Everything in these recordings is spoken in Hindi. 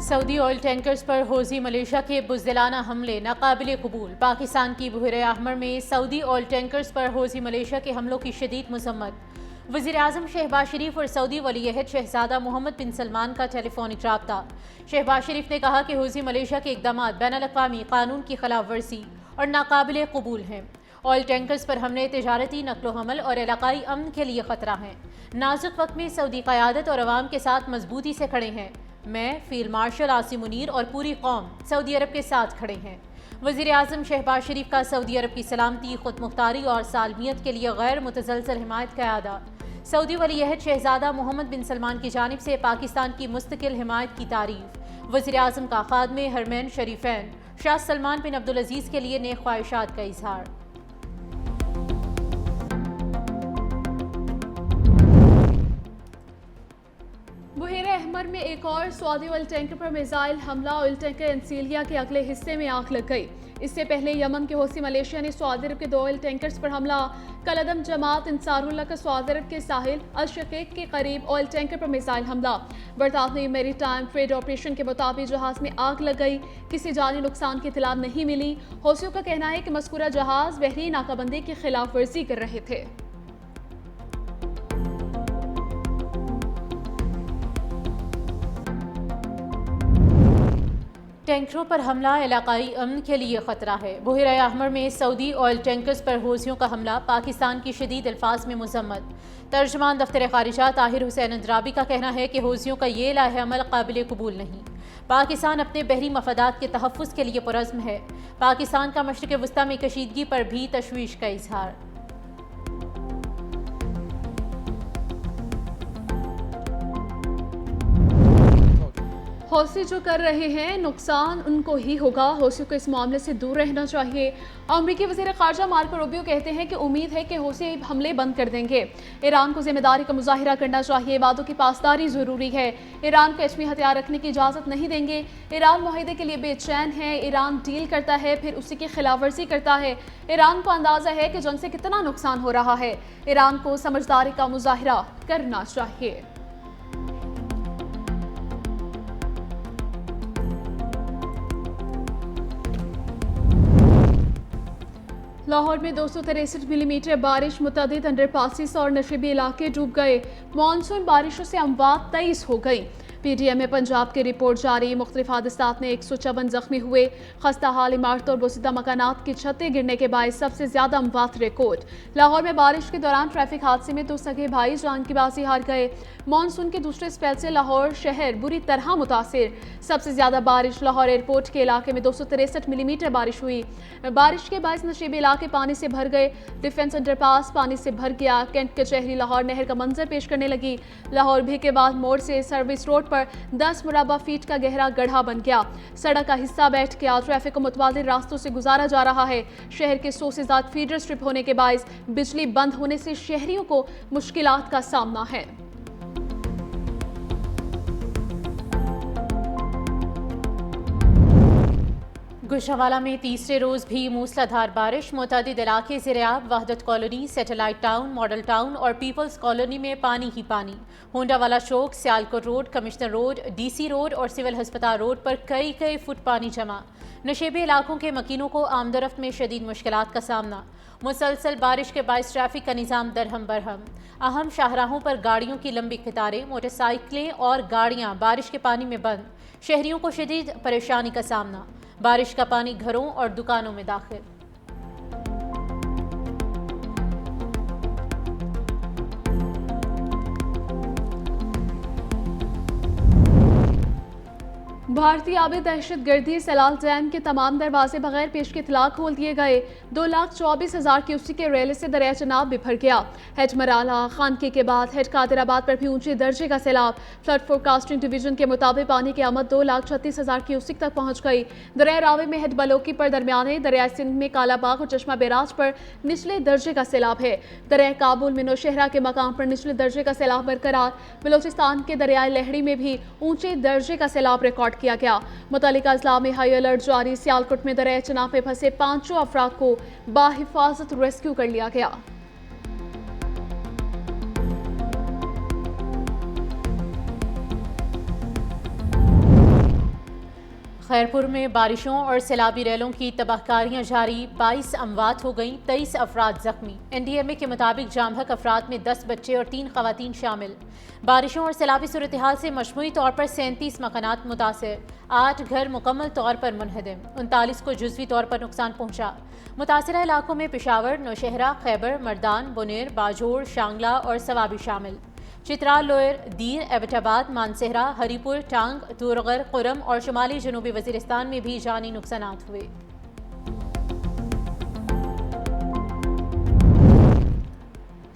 सऊदी ऑयल टैंकर्स पर हौज़ी मलेशिया के बुज़दिलाना हमले नाकाबिले कबूल। पाकिस्तान की बहर अहमर में सऊदी ऑयल टैंकर्स पर हौज़ी मलेशिया के हमलों की शदीद मज़म्मत। वज़ीर-ए-आज़म शहबाज शरीफ और सऊदी वली-ए-अहद शहज़ादा मोहम्मद बिन सलमान का टेलीफोनिक राब्ता। शहबाज शरीफ ने कहा कि हौज़ी मलेशिया के इक़दाम बैनुल-अक़वामी कानून की खिलाफ वर्जी और नाकाबिले कबूल हैं। ऑयल टैंकर्स पर हमले तजारती नकलो हमल और इलाकाई अमन के लिए ख़तरा हैं। नाजुक वक्त में सऊदी क़यादत और अवाम के साथ मजबूती से खड़े हैं। मैं फील्ड मार्शल आसिम मुनीर और पूरी कौम सऊदी अरब के साथ खड़े हैं। वज़ीर-ए-आज़म शहबाज शरीफ का सऊदी अरब की सलामती, खुद मुख्तारी और सालमियत के लिए गैर मुतज़लज़ल हिमायत का अदा। सऊदी वली-ए-अहद शहज़ादा मोहम्मद बिन सलमान की जानिब से पाकिस्तान की मुस्तकिल हिमायत की तारीफ। वज़ीर-ए-आज़म का खादमे हरमैन शरीफैन शाह सलमान बिन अब्दुल अज़ीज़ के लिए नेक ख्वाहिशात का इजहार। बहर अहमर में एक और सऊदी ऑयल टैंकर पर मिसाइल हमला। ऑयल टैंकर एंसीलिया के अगले हिस्से में आग लग गई। इससे पहले यमन के हौसी मलेशिया ने सऊदी अरब के 2 ऑयल टैंकर्स पर हमला। कलअदम जमात अंसारुल्लाह का सऊदी अरब के साहिल अल शकीक के करीब ऑयल टैंकर पर मिसाइल हमला। बरतानवी मेरी टाइम ट्रेड ऑपरेशन के मुताबिक जहाज में आग लग गई। किसी जानी नुकसान की इत्तला नहीं मिली। हौसियों का कहना है कि मज़कूरा जहाज बहरी नाकाबंदी की खिलाफ वर्जी कर रहे थे। टैंकरों पर हमला इलाकाई अमन के लिए ख़तरा है। बहर अहमर में सऊदी ऑयल टैंकर्स पर हौसियों का हमला पाकिस्तान की शदीद अल्फाज में मुज़म्मत। तर्जमान दफ्तर ख़ारिजा ताहिर हुसैन अंद्राबी का कहना है कि हौसियों का ये लाहेअमल काबिल कबूल नहीं। पाकिस्तान अपने बहरी मफादात के तहफ़्फ़ुज़ के लिए पुरज़्म है। पाकिस्तान का मशरिक़ वस्ता में कशीदगी पर भी तशवीश का इजहार। हौसी जो कर रहे हैं नुकसान उनको ही होगा। हौसियों को इस मामले से दूर रहना चाहिए। अमरीकी वज़ीर ख़ारिजा मार्को रूबियो कहते हैं कि उम्मीद है कि हौसी हमले बंद कर देंगे। ईरान को जिम्मेदारी का मुजाहिरा करना चाहिए। वादों की पासदारी ज़रूरी है। ईरान को एटमी हथियार रखने की इजाज़त नहीं देंगे। ईरान मुआहदे के लिए बेचैन है। ईरान डील करता है फिर उसी की खिलाफ वर्जी करता है। ईरान को अंदाज़ा है कि जंग से कितना नुकसान हो रहा है। ईरान को समझदारी का मुजाहिरा करना चाहिए। लाहौर में 263 मिलीमीटर बारिश, मुतअद्दिद अंडरपासिस और नशेबी इलाके डूब गए। मानसून बारिशों से अमवात 23 हो गई। पीटीएम में पंजाब की रिपोर्ट जारी। मुख्तलिफ हादसात में 154 जख्मी हुए। खस्ता हाल इमारतों और बोसीदा मकानात की छतें गिरने के बायस सबसे ज्यादा अमवात रिकॉर्ड। लाहौर में बारिश के दौरान ट्रैफिक हादसे में 2 सगे भाई जान की बाजी हार गए। मानसून के दूसरे स्पेल से लाहौर शहर बुरी तरह मुतासिर। सबसे ज्यादा बारिश लाहौर एयरपोर्ट के इलाके में 263 मिलीमीटर बारिश हुई। बारिश के बायस नशेबी इलाके पानी से भर गए। डिफेंस अंडरपास पानी से भर गया। कैंट कचहरी लाहौर नहर का मंजर पेश करने लगी। लाहौर भी के बाद मोड़ से सर्विस रोड पर 10 मुरबा फीट का गहरा गड्ढा बन गया। सड़क का हिस्सा बैठ गया। ट्रैफिक को मुतबादिल रास्तों से गुजारा जा रहा है। शहर के 100 से ज्यादा फीडर स्ट्रिप होने के बायस बिजली बंद होने से शहरियों को मुश्किलात का सामना है। गुजरावाला में तीसरे रोज़ भी मूसलाधार बारिश। मुतअद्दिद इलाके ज़ेर-ए-आब, Wahdat colony, satellite town, model town और पीपल्स कॉलोनी में पानी ही पानी। Hondawala Chowk, Sialkot road, commissioner road, DC road और सिविल अस्पताल रोड पर कई फुट पानी जमा। नशेबी इलाकों के मकीनों को आमदरफ्त में शदीद मुश्किलात का सामना। मुसलसल बारिश के बायस ट्रैफिक का निज़ाम दरहम बरहम। अहम शाहराहों पर गाड़ियों की लंबी कतारें। मोटरसाइकिलें और गाड़ियाँ बारिश के पानी में बंद। शहरियों को शदीद परेशानी का सामना। बारिश का पानी घरों और दुकानों में दाखिल। भारतीय आबी दहशत गर्दी सलाल डैम के तमाम दरवाजे बगैर पेश के इतला खोल दिए गए। 2,24,000 क्यूसेक के रेले से दरिया चनाब बिफर गया। हेड मराला खानके के बाद हेड कादिराबाद पर भी ऊंचे दर्जे का सैलाब। फ्लड फोरकास्टिंग डिवीजन के मुताबिक पानी की आमद 2,36,000 क्यूसेक तक पहुंच गई। दरिया रावी में हेड बलोकी पर दरमियाने, दरिया सिंध में कालाबाग और चश्मा बैराज पर निचले दर्जे का सैलाब है। दरिया काबुल में नौशहरा के मकाम पर निचले दर्जे का सैलाब बरकरार। बलोचिस्तान के दरियाए लहड़ी में भी ऊंचे दर्जे का सैलाब रिकॉर्ड किया गया। मुतालिका अजला में हाई अलर्ट जारी। सियालकोट में दरिया चनाब में फंसे 5 अफराद को बाहिफाजत रेस्क्यू कर लिया गया। खैरपुर में बारिशों और सैलाबी रेलों की तबाहकारियां जारी, 22 अमवात हो गईं, 23 अफराद जख्मी। NDMA के मुताबिक जामहक अफराद में 10 बच्चे और 3 खवातीन शामिल। बारिशों और सैलाबी सूरत हाल से मजमूई तौर पर 37 मकानात मुतासर, 8 घर मुकम्मल तौर पर मुनहदम, 39 को जुज़वी तौर पर नुकसान पहुंचा। मुतासरा इलाकों में पेशावर, नौशहरा, खैबर, मर्दान, बुनेर, बाजोड़, शांगला और सवाबी शामिल। चित्राल, लोयर, दीर, एबटाबाद, मानसेहरा, हरीपुर, टांग, दूरगर, खुरम और शुमाली जनूबी वज़ीरिस्तान में भी जानी नुकसानात हुए।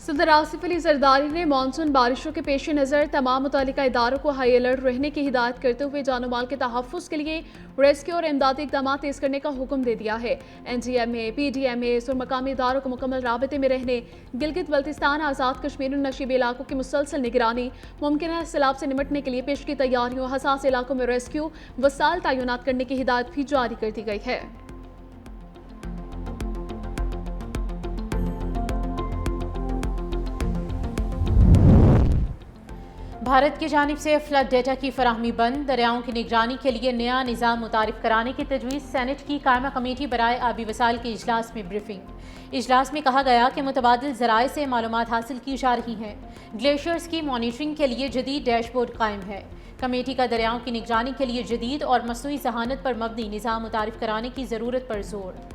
सदर आसिफ अली जरदारी ने मानसून बारिशों के पेश नज़र तमाम मुतल्लिका इदारों को हाई अलर्ट रहने की हिदायत करते हुए जानो माल के तहफ़्फ़ुज़ के लिए रेस्क्यू और इमदादी इक़दाम तेज़ करने का हुक्म दे दिया है। NDMA, PDMA और मकामी इदारों को मुकम्मल राबते में रहने, गिलगित बल्तिस्तान, आज़ाद कश्मीर और नशीबी इलाकों की मुसलसल निगरानी, मुमकिन सैलाब से निपटने के लिए पेश की तैयारियों, हसास इलाकों में रेस्क्यू वसाइल तैनात करने की हिदायत भी जारी कर दी गई है। भारत की जानिब से फ्लड डेटा की फराहमी बंद, दरियाओं की निगरानी के लिए नया निज़ाम मुतारिफ कराने की तजवीज़। सेनेट की कायमा कमेटी बराए आबी वसाइल के इजलास में ब्रीफिंग। इजलास में कहा गया कि मुतबादिल ज़राए से मालूमात हासिल की जा रही हैं। ग्लेशियर्स की मॉनिटरिंग के लिए जदीद डैशबोर्ड कायम है। कमेटी का दरियाओं की निगरानी के लिए जदीद और मसनूई जहानत पर मबनी निज़ाम मुतारिफ कराने की ज़रूरत पर जोर।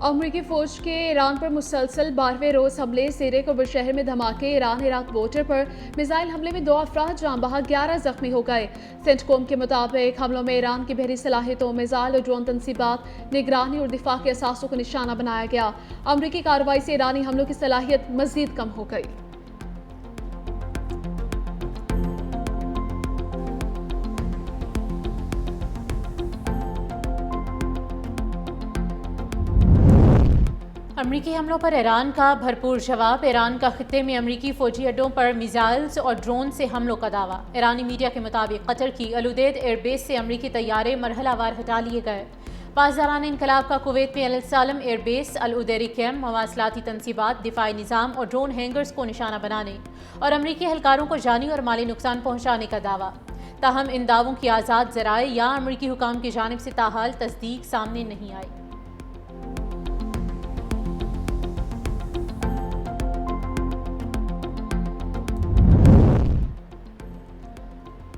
अमरीकी फ़ौज के ईरान पर मुसलसल 12वें रोज़ हमले, सिरे को बुशहर में धमाके, ईरान इराक बॉर्डर पर मिसाइल हमले में 2 अफराद जान बहक, 11 जख्मी हो गए। सेंटकॉम के मुताबिक हमलों में ईरान की बहरी सलाहियतों, मिसाइल और ड्रोन तनसीबात, निगरानी और दिफा के असासों को निशाना बनाया गया। अमरीकी कार्रवाई से ईरानी हमलों की सलाहियत मजीद कम हो गई। अमरीकी हमलों पर ईरान का भरपूर जवाब। ईरान का खित्ते में अमरीकी फौजी अड्डों पर मिसाइल्स और ड्रोन से हमलों का दावा। ईरानी मीडिया के मुताबिक कतर की अलुदैद एयरबेस से अमरीकी तैयारे मरहलावार हटा लिए गए। पासदारान इनकलाब का कुवैत में अल-सालम एयरबेस, अल-उदैरी कैम्प, मवासलाती तनसीबात, दिफाई निज़ाम और ड्रोन हैंगर्स को निशाना बनाने और अमरीकी एहलकारों को जानी और माली नुकसान पहुँचाने का दावा। ताहम इन दावों की आज़ाद ज़राए या अमरीकी हुकाम की जानिब से ताहाल तस्दीक सामने नहीं आई।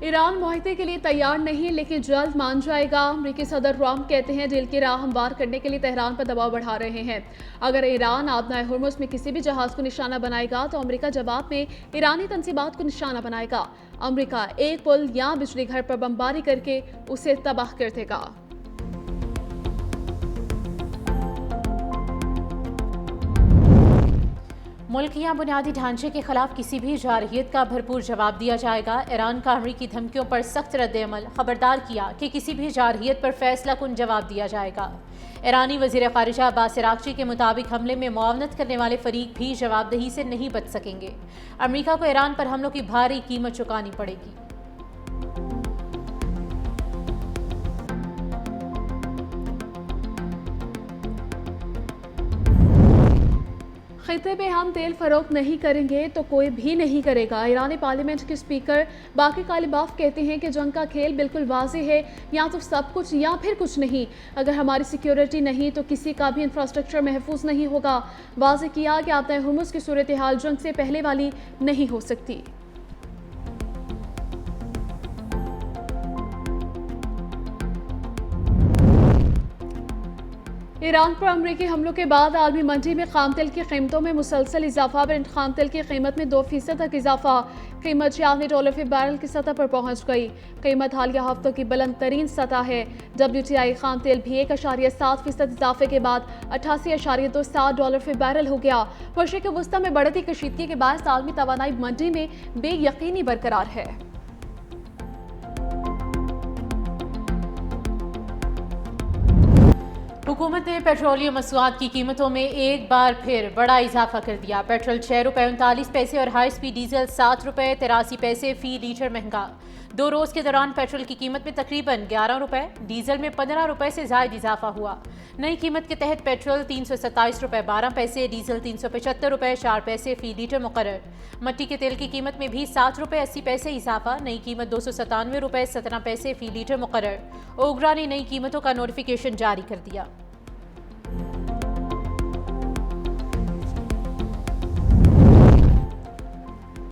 ईरान मुआहदे के लिए तैयार नहीं, लेकिन जल्द मान जाएगा। अमरीकी सदर ट्रंप कहते हैं डील की राह हमवार करने के लिए तेहरान पर दबाव बढ़ा रहे हैं। अगर ईरान आबनाए हुर्मुज़ में किसी भी जहाज को निशाना बनाएगा तो अमरीका जवाब में ईरानी तनसीबात को निशाना बनाएगा। अमरीका एक पुल या बिजली घर पर बमबारी करके उसे तबाह कर देगा। मुल्क या बुनियादी ढांचे के खिलाफ किसी भी जारहियत का भरपूर जवाब दिया जाएगा। ईरान का अमरीकी धमकियों पर सख्त रद्द-ए-अमल, खबरदार किया कि किसी भी जारहियत पर फैसला कुन जवाब दिया जाएगा। ईरानी वज़ीर ख़ारिजा अब्बास अराग़ची के मुताबिक हमले में मुआवनत करने वाले फरीक भी जवाबदेही से नहीं बच सकेंगे। अमरीका को ईरान पर हमलों की भारी कीमत चुकानी पड़ेगी। खिते में हम तेल फरोख्त नहीं करेंगे तो कोई भी नहीं करेगा। ईरानी पार्लियामेंट के स्पीकर बाकी कालिबाफ कहते हैं कि जंग का खेल बिल्कुल वाज़ेह है, या तो सब कुछ या फिर कुछ नहीं। अगर हमारी सिक्योरिटी नहीं तो किसी का भी इंफ्रास्ट्रक्चर महफूज नहीं होगा। वाज़ेह किया कि आबनाए हुर्मुज़ की सूरत हाल जंग से पहले वाली नहीं हो सकती। ईरान पर अमरीकी हमलों के बाद आलमी मंडी में खाम तेल की कीमतों में मुसलसल इजाफा। ब्रेंट खाम तेल की कीमत में 2% तक इजाफा। कीमत $96 फी बैरल की सतह पर पहुंच गई। कीमत हालिया हफ्तों की बुलंद तरीन सतह है। WTI खाम तेल भी 1.7% इजाफे के बाद $88.27 फी बैरल हो गया। मशरिक़ वस्ता में बढ़ती कशीदगी के बायस आलमी तवानाई मंडी में बेयकीनी बरकरार है। हुकूमत ने पेट्रोलियम मसनूआत की कीमतों में एक बार फिर बड़ा इजाफा कर दिया। पेट्रोल ₹6.39 और हाई स्पीड डीजल ₹7.83 फी लीटर महंगा। 2 रोज के दौरान पेट्रोल की कीमत में तकरीबन 11 रुपए, डीजल में 15 रुपए से जायद इजाफा हुआ। नई कीमत के तहत पेट्रोल 327 रुपए 12 पैसे, डीजल 375 रुपए 4 पैसे फी लीटर मुकर्रर। मट्टी के तेल की कीमत में भी 7 रुपए 80 पैसे इजाफा, नई कीमत 297 रुपए 17 पैसे फी लीटर मुकर्रर। ओगरा ने नई कीमतों का नोटिफिकेशन जारी कर दिया।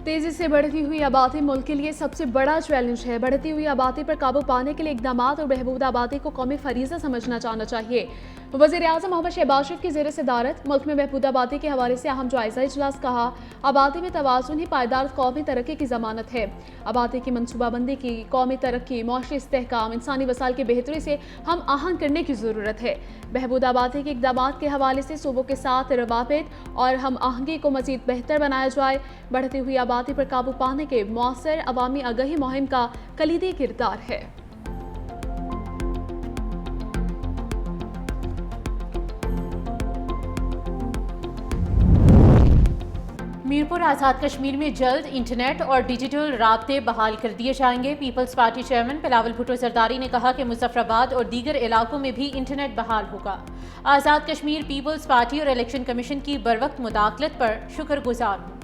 तेजी से बढ़ती हुई आबादी मुल्क के लिए सबसे बड़ा चैलेंज है। बढ़ती हुई आबादी पर काबू पाने के लिए इकदाम और बहबूद आबादी को कौमी फरीज़ा समझना चाहना चाहिए। वज़ीर-ए-आज़म मोहम्मद शहबाज शरीफ की ज़ेर सदारत मुल्क में बहबूद आबादी के हवाले से अहम जायज़ा इजलास। कहा, आबादी में तवाज़ुन ही पायदार कौमी तरक्की की ज़मानत है। आबादी की मनसूबाबंदी की कौमी तरक्की, मुआशी इस्तेहकाम, इंसानी वसाइल की बेहतरी से हम आहंग करने की ज़रूरत है। बहबूद आबादी के इकदाम के हवाले से सूबों के साथ रवाबित और हम आहंगी को मज़ीद बेहतर बनाया जाए। बढ़ती हुई आबादी पर काबू पाने के मौसर अवामी आगाही मुहिम का कलीदी किरदार है। मीरपुर आज़ाद कश्मीर में जल्द इंटरनेट और डिजिटल राब्ते बहाल कर दिए जाएंगे। पीपल्स पार्टी चेयरमैन बिलावल भुट्टो जरदारी ने कहा कि मुजफ्फराबाद और दीगर इलाकों में भी इंटरनेट बहाल होगा। आज़ाद कश्मीर पीपल्स पार्टी और इलेक्शन कमीशन की बरवक्त मुदाखलत पर शुक्रगुजार हूँ।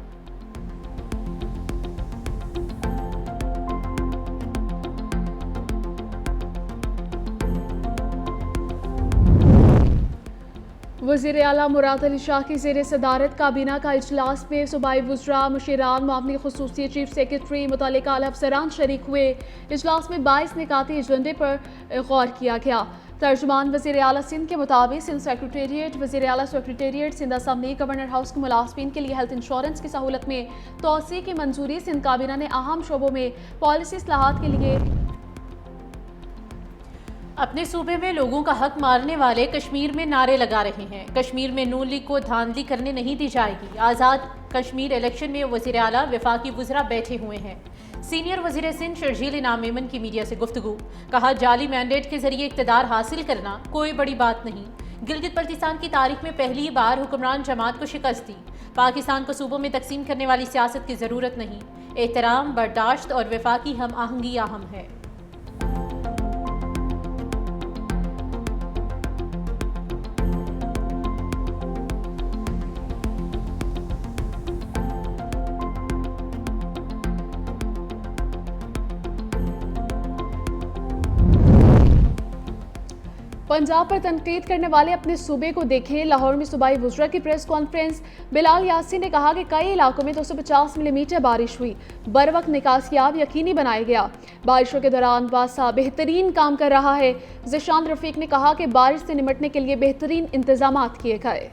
वज़ीर आला मुराद अली शाह की ज़ेर सदारत काबीना का इजलास में सूबाई वज़रा, मुशीरान, मामले खुसूसी, चीफ सेक्रेटरी, मुतल्लिका आला अफसरान शरीक हुए। इजलास में 22 निकाती एजेंडे पर गौर किया गया। तर्जुमान वज़ीर आला सिंध के मुताबिक सिंध सेक्रेटेरिएट, वज़ीर आला secretariat, Sindh assembly, governor house के मुलाजमीन के लिए हेल्थ इंश्योरेंस की सहूलत में तोसी की मंजूरी। सिंध काबीना ने अहम शोबों में पॉलिसी इस्लाहात के लिए अपने सूबे में लोगों का हक मारने वाले कश्मीर में नारे लगा रहे हैं। कश्मीर में नून लीग को धांधली करने नहीं दी जाएगी। आज़ाद कश्मीर इलेक्शन में वज़ीर आला वफाकी वज़रा बैठे हुए हैं। सीनियर वज़ीर सिंध शर्जील इनाम मेमन की मीडिया से गुफ्तगू। कहा, जाली मैंडेट के जरिए इक़्तिदार हासिल करना कोई बड़ी बात नहीं। गिलगित बल्तिस्तान की तारीख में पहली बार हुक्मरान जमात को शिकस्त दी। पाकिस्तान को सूबों में तकसीम करने वाली सियासत की ज़रूरत नहीं। एहतराम, बर्दाश्त और वफाकी हम आहंगी अहम है। पंजाब पर तनकीद करने वाले अपने सूबे को देखें। लाहौर में सूबाई वज़रा की प्रेस कॉन्फ्रेंस। बिलाल यासीन ने कहा कि कई इलाकों में 250 मिलीमीटर बारिश हुई। बर वक्त निकासियाब यकीनी बनाया गया। बारिशों के दौरान वासा बेहतरीन काम कर रहा है। ज़िशान रफ़ीक ने कहा कि बारिश से निमटने के लिए बेहतरीन इंतजाम किए गए।